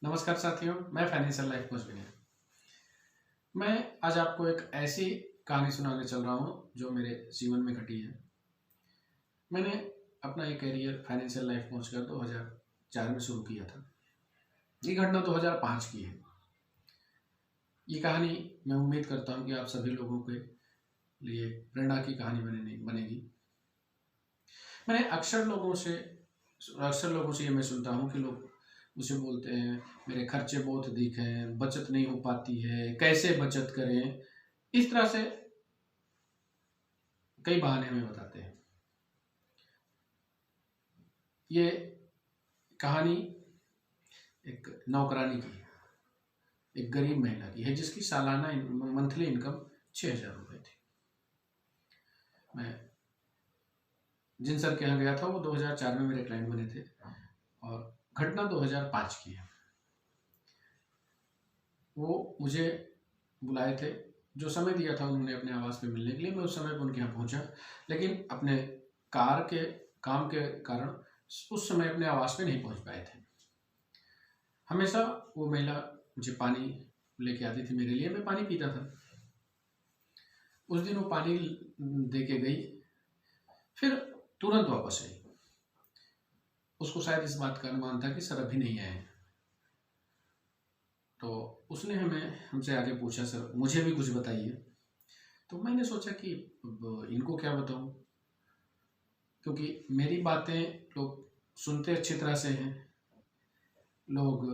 नमस्कार साथियों, मैं फाइनेंशियल लाइफ कोच विनय। मैं आज आपको एक ऐसी कहानी सुनाने चल रहा हूँ जो मेरे जीवन में घटी है। मैंने अपना ये करियर फाइनेंशियल लाइफ कोच का 2004 में शुरू किया था। ये घटना 2005 की है। ये कहानी मैं उम्मीद करता हूँ कि आप सभी लोगों के लिए प्रेरणा की कहानी बनेगी। मैंने अक्सर लोगों से ये मैं सुनता हूँ कि लोग मुझे बोलते हैं मेरे खर्चे बहुत अधिक हैं, बचत नहीं हो पाती है, कैसे बचत करें। इस तरह से कई बहाने हमें बताते हैं। ये कहानी एक नौकरानी की है, एक गरीब महिला की है जिसकी सालाना मंथली इनकम 6,000 रुपये थी। मैं जिन सर के यहाँ गया था वो 2004 में मेरे क्लाइंट बने थे और घटना 2005 की है। वो मुझे बुलाए थे, जो समय दिया था उन्होंने अपने आवास पे मिलने के लिए। मैं उस समय पर उनके यहाँ पहुंचा, लेकिन अपने काम के कारण उस समय अपने आवास पे नहीं पहुंच पाए थे। हमेशा वो महिला मुझे पानी लेके आती थी मेरे लिए, मैं पानी पीता था। उस दिन वो पानी दे के गई, फिर तुरंत वापस आई। उसको शायद इस बात का अनुमान था कि सर अभी नहीं आए, तो उसने हमसे आगे पूछा, सर मुझे भी कुछ बताइए। तो मैंने सोचा कि इनको क्या बताऊं, क्योंकि मेरी बातें लोग सुनते अच्छी तरह से हैं, लोग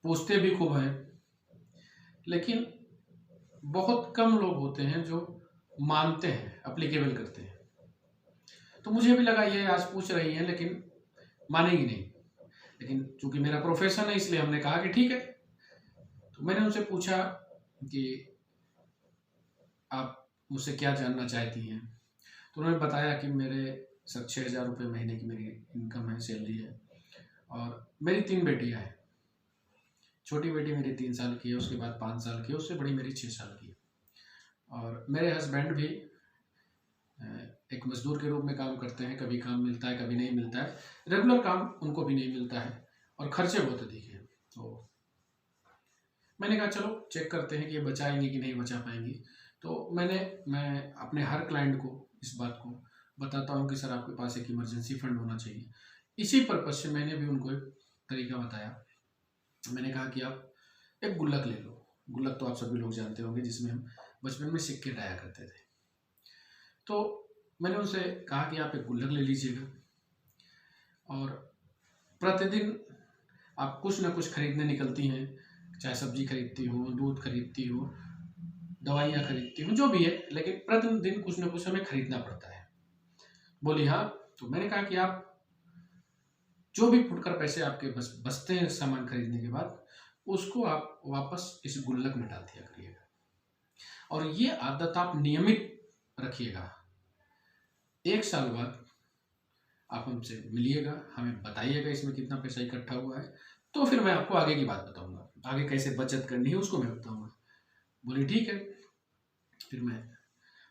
पूछते भी खूब हैं, लेकिन बहुत कम लोग होते हैं जो मानते हैं, अप्लीकेबल करते हैं। तो मुझे भी लगा ये आज पूछ रही हैं लेकिन मानेगी नहीं, लेकिन चूंकि मेरा प्रोफेशन है इसलिए हमने कहा कि ठीक है। तो मैंने उनसे पूछा कि आप मुझसे क्या जानना चाहती हैं। तो उन्होंने बताया कि मेरे सर 6,000 रुपये महीने की मेरी इनकम है, सैलरी है, और मेरी 3 बेटियां हैं। छोटी बेटी मेरी 3 साल की है, उसके बाद 5 साल की है, उससे बड़ी मेरी 6 साल की है। और मेरे हस्बैंड भी एक मजदूर के रूप में काम करते हैं। कभी काम मिलता है, कभी नहीं मिलता है, रेगुलर काम उनको भी नहीं मिलता है, और खर्चे बहुत अधिक हैं। तो मैंने कहा चलो चेक करते हैं कि ये बचाएंगी कि नहीं बचा पाएंगी। तो मैं अपने हर क्लाइंट को इस बात को बताता हूँ कि सर आपके पास एक इमरजेंसी फंड होना चाहिए। इसी पर्पज से मैंने भी उनको एक तरीका बताया। मैंने कहा कि आप एक गुल्लक ले लो। गुल्लक तो आप सभी लोग जानते होंगे, जिसमें हम बचपन में सिक्के डाया करते थे। तो मैंने उनसे कहा कि आप एक गुल्लक ले लीजिएगा, और प्रतिदिन आप कुछ ना कुछ खरीदने निकलती हैं, चाहे सब्जी खरीदती हो, दूध खरीदती हो, दवाइयाँ खरीदती हो, जो भी है, लेकिन प्रतिदिन कुछ ना कुछ हमें खरीदना पड़ता है। बोली हाँ। तो मैंने कहा कि आप जो भी फुटकर पैसे आपके बचते हैं सामान खरीदने के बाद, उसको आप वापस इस गुल्लक में डाल दिया करिएगा, और ये आदत आप नियमित रखिएगा। 1 साल बाद आप हमसे मिलिएगा, हमें बताइएगा इसमें कितना पैसा इकट्ठा हुआ है, तो फिर मैं आपको आगे की बात बताऊंगा, आगे कैसे बचत करनी है उसको मैं बताऊंगा। बोली ठीक है। फिर मैं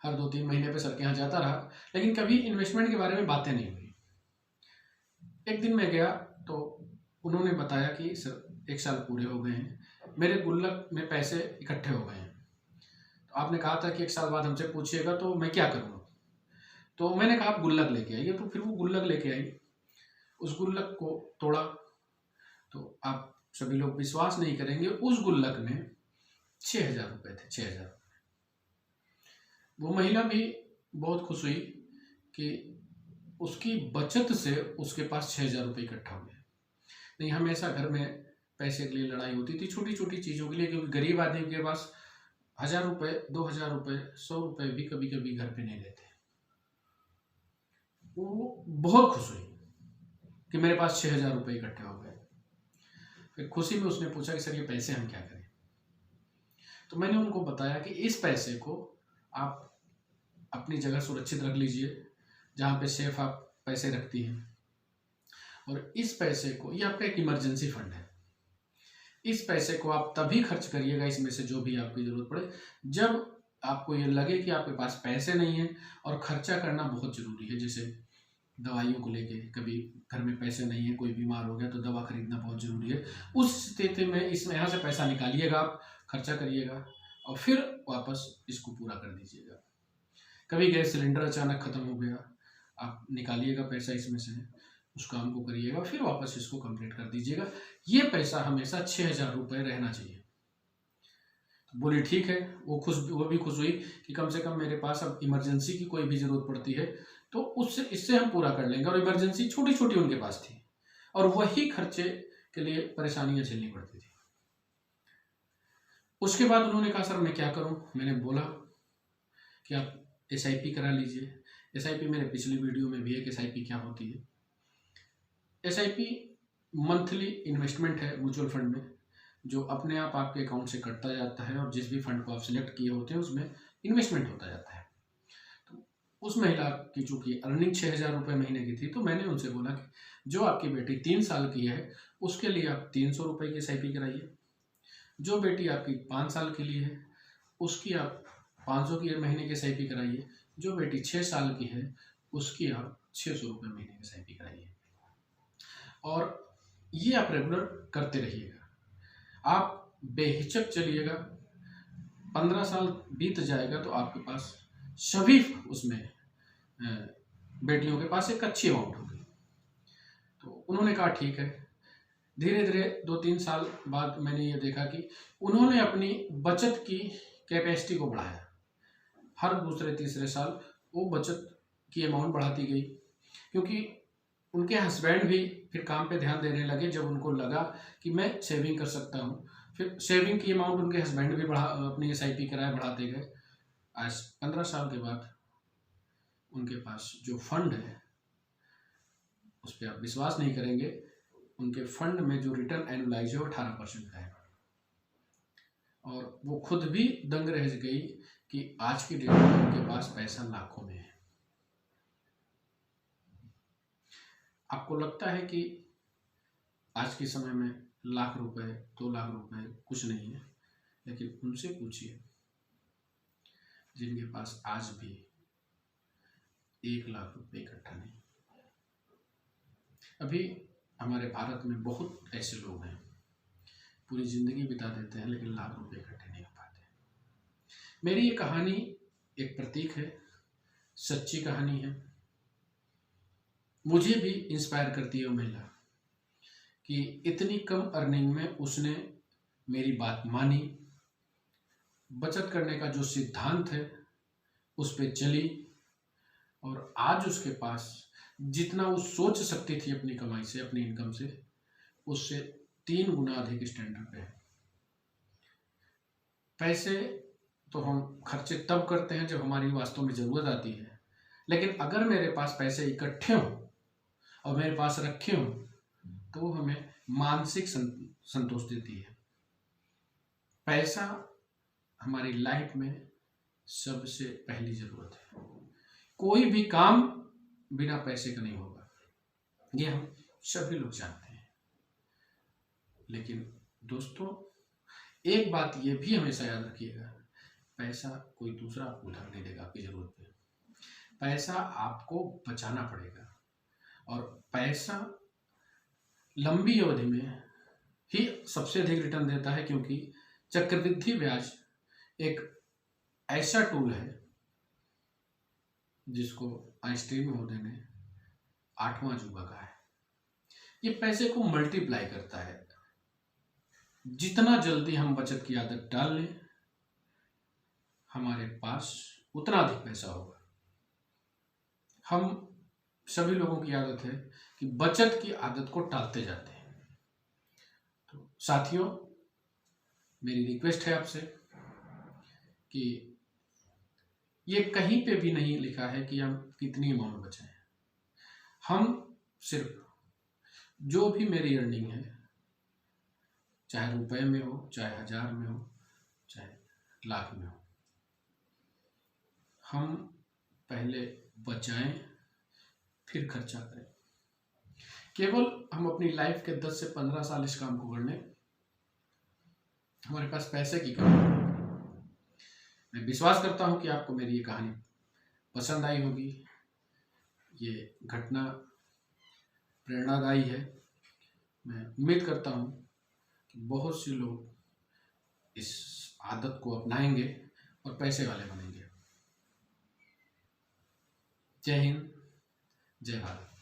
हर 2-3 महीने पे सर के यहाँ जाता रहा, लेकिन कभी इन्वेस्टमेंट के बारे में बातें नहीं हुई। एक दिन मैं गया तो उन्होंने बताया कि सर 1 साल पूरे हो गए हैं, मेरे गुल्लक में पैसे इकट्ठे हो गए हैं। तो आपने कहा था कि 1 साल बाद हमसे पूछिएगा, तो मैं क्या करूँगा। तो मैंने कहा आप गुल्लक लेके आइए। तो फिर वो गुल्लक लेके आई। उस गुल्लक को तोड़ा तो आप सभी लोग विश्वास नहीं करेंगे, उस गुल्लक में 6,000 रुपये थे। 6,000। वो महिला भी बहुत खुश हुई कि उसकी बचत से उसके पास 6,000 रुपये इकट्ठा हुए। नहीं, हमेशा घर में पैसे के लिए लड़ाई होती थी, छोटी छोटी चीज़ों के लिए, क्योंकि गरीब आदमी के पास 1,000 रुपये, 2,000 रुपये, 100 रुपये भी कभी कभी घर पे नहीं रहते। वो बहुत खुश हुई कि मेरे पास 6,000 रुपये इकट्ठे हो गए। फिर खुशी में उसने पूछा कि सर ये पैसे हम क्या करें। तो मैंने उनको बताया कि इस पैसे को आप अपनी जगह सुरक्षित रख लीजिए, जहाँ पे सेफ आप पैसे रखती हैं, और इस पैसे को, ये आपका एक इमरजेंसी फंड है, इस पैसे को आप तभी खर्च करिएगा, इसमें से जो भी आपकी ज़रूरत पड़े, जब आपको ये लगे कि आपके पास पैसे नहीं है और खर्चा करना बहुत ज़रूरी है। जैसे दवाइयों को लेके, कभी घर में पैसे नहीं है, कोई बीमार हो गया तो दवा खरीदना बहुत ज़रूरी है। उस स्थिति में इसमें यहाँ से पैसा निकालिएगा, आप खर्चा करिएगा और फिर वापस इसको पूरा कर दीजिएगा। कभी गैस सिलेंडर अचानक ख़त्म हो गया, आप निकालिएगा पैसा इसमें से, उस काम को करिएगा, फिर वापस इसको कंप्लीट कर दीजिएगा। ये पैसा हमेशा 6,000 रुपये रहना चाहिए। तो बोली ठीक है, वो भी खुश हुई कि कम से कम मेरे पास अब इमरजेंसी की कोई भी ज़रूरत पड़ती है तो इससे हम पूरा कर लेंगे। और इमरजेंसी छोटी छोटी उनके पास थी और वही खर्चे के लिए परेशानियां झेलनी पड़ती थी। उसके बाद उन्होंने कहा सर मैं क्या करूं। मैंने बोला कि आप SIP करा लीजिए। SIP मेरे पिछली वीडियो में भी है कि SIP क्या होती है। SIP मंथली इन्वेस्टमेंट है म्यूचुअल फंड में, जो अपने आप आपके अकाउंट से कटता जाता है और जिस भी फंड को आप सिलेक्ट किए होते हैं उसमें इन्वेस्टमेंट होता जाता है। तो उस महिला की चूंकि अर्निंग 6,000 रुपये महीने की थी, तो मैंने उनसे बोला कि जो आपकी बेटी 3 साल की है उसके लिए आप 300 रुपये की SIP कराइए, जो बेटी आपकी 5 साल के लिए है उसकी आप 500 की महीने की SIP कराइए, जो बेटी 6 साल की है उसकी आप 600 रुपये महीने की SIP कराइए। और ये आप रेगुलर करते रहिएगा, आप बेहिचक चलिएगा। 15 साल बीत जाएगा तो आपके पास सभी उसमें बेटियों के पास एक अच्छी अमाउंट होगी। तो उन्होंने कहा ठीक है। धीरे धीरे 2-3 साल बाद मैंने ये देखा कि उन्होंने अपनी बचत की कैपेसिटी को बढ़ाया। हर दूसरे तीसरे साल वो बचत की अमाउंट बढ़ाती गई, क्योंकि उनके हस्बैंड भी फिर काम पे ध्यान देने लगे। जब उनको लगा कि मैं सेविंग कर सकता हूँ, फिर सेविंग की अमाउंट उनके हस्बैंड भी अपनी SIP कराए बढ़ाते गए। आज 15 साल के बाद उनके पास जो फंड है उस पर आप विश्वास नहीं करेंगे, उनके फंड में जो रिटर्न एनुलाइज है वो 18% का है। और वो खुद भी दंग रह गई कि आज की डेट में उनके पास पैसा लाखों में है। आपको लगता है कि आज के समय में लाख रुपए 2 लाख रुपए कुछ नहीं है, लेकिन उनसे पूछिए जिनके पास आज भी 1 लाख रुपए इकट्ठा नहीं। अभी हमारे भारत में बहुत ऐसे लोग हैं पूरी जिंदगी बिता देते हैं लेकिन लाख रुपए इकट्ठे नहीं हो पाते। मेरी ये कहानी एक प्रतीक है, सच्ची कहानी है। मुझे भी इंस्पायर करती है वो महिला कि इतनी कम अर्निंग में उसने मेरी बात मानी, बचत करने का जो सिद्धांत है उस पर चली और आज उसके पास जितना वो सोच सकती थी अपनी कमाई से, अपनी इनकम से, उससे 3 गुना अधिक स्टैंडर्ड पे है। पैसे तो हम खर्चे तब करते हैं जब हमारी वास्तव में ज़रूरत आती है, लेकिन अगर मेरे पास पैसे इकट्ठे हों और मेरे पास रखे हों तो वो हमें मानसिक संतोष देती है। पैसा हमारी लाइफ में सबसे पहली ज़रूरत है। कोई भी काम बिना पैसे का नहीं होगा, ये हम सभी लोग जानते हैं। लेकिन दोस्तों एक बात ये भी हमेशा याद रखिएगा, पैसा कोई दूसरा आपको उधार नहीं देगा आपकी ज़रूरत पे। पैसा आपको बचाना पड़ेगा और पैसा लंबी अवधि में ही सबसे अधिक रिटर्न देता है, क्योंकि चक्रवृद्धि ब्याज एक ऐसा टूल है जिसको आइंस्टीन महोदय ने 8वां अजूबा कहा है। ये पैसे को मल्टीप्लाई करता है। जितना जल्दी हम बचत की आदत डाल लें हमारे पास उतना अधिक पैसा होगा। हम सभी लोगों की आदत है कि बचत की आदत को टालते जाते हैं। तो साथियों मेरी रिक्वेस्ट है आपसे कि ये कहीं पे भी नहीं लिखा है कि हम कितनी अमाउंट बचाएं। हम सिर्फ जो भी मेरी अर्निंग है, चाहे रुपए में हो, चाहे 1000 में हो, चाहे लाख में हो, हम पहले बचाएं फिर खर्चा करें। केवल हम अपनी लाइफ के 10 से 15 साल इस काम को कर लें, हमारे पास पैसे की कमी नहीं। मैं विश्वास करता हूं कि आपको मेरी ये कहानी पसंद आई होगी। ये घटना प्रेरणादायी है। मैं उम्मीद करता हूँ कि बहुत से लोग इस आदत को अपनाएंगे और पैसे वाले बनेंगे। जय हिंद, जय भारत।